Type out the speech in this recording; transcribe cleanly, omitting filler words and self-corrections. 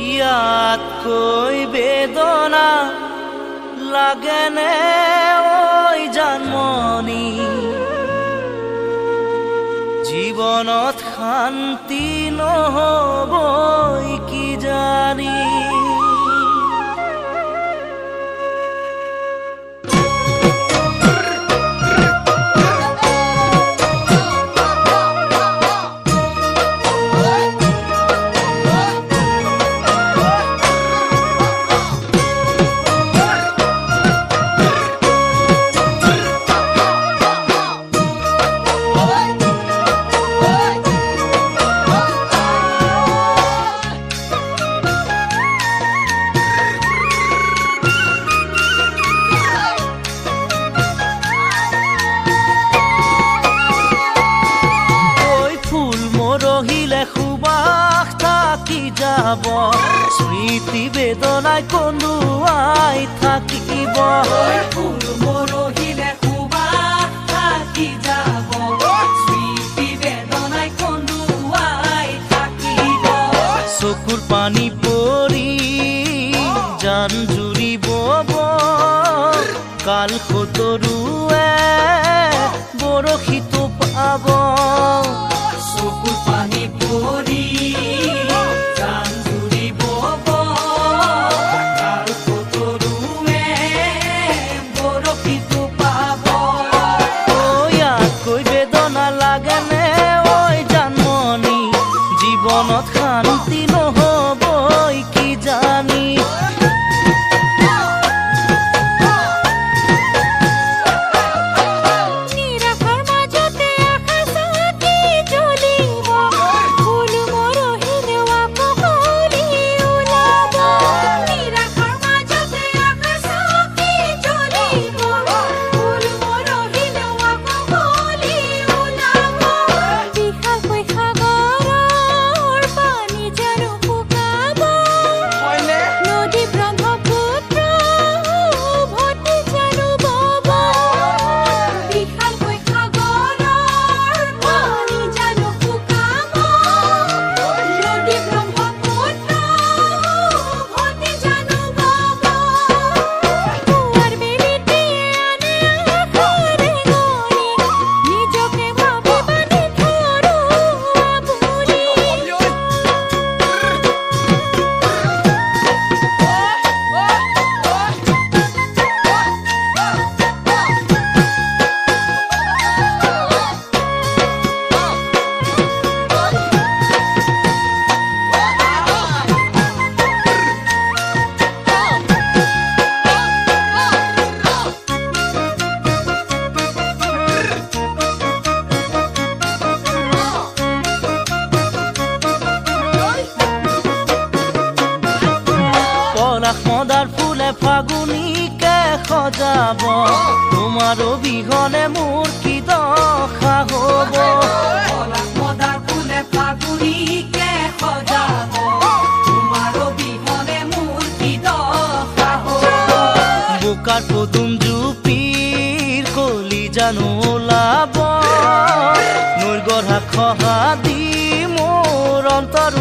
ইয়াতকৈ বেদনা লাগেনে ঐ জানমণি জীৱনত শান্তি নহবই কি জানি স্মৃতি বেদনায় কন্দুৱাই থাকিব ফুল মৰহিলে সুবাস থাকি যাব স্মৃতি বেদনায় কন্দুৱাই থাকিব চকুৰ পানী পৰি জান জুৰিব কাল সতৰুৱে বৰশীটো পাব চকুৰ পানী পৰি জীৱনত শান্তি নহবই কি জানি নিৰাশাৰ মাজতে আশা চাকি জ্বলিব ফুল মৰহিলে আপুনি ওলাব নিৰাশাৰ মাজতে আশা চাকি জ্বলিব ফুল মৰহিলে আপুনি ওলাব বিশাল মদাৰ ফুলে ফাগুনীকে সজাব তোমাৰ অবিহনে মোৰ কি দশা হ'ব মদাৰ ফুলে ফাগুনীকে সজাব তোমাৰ অবিহনে মোৰ কি দশা হ'ব বোকাৰ পদুম জুপিৰ কলি জানো ওলাব নৈৰ গঢ়া খহা দি মোৰ অন্তৰ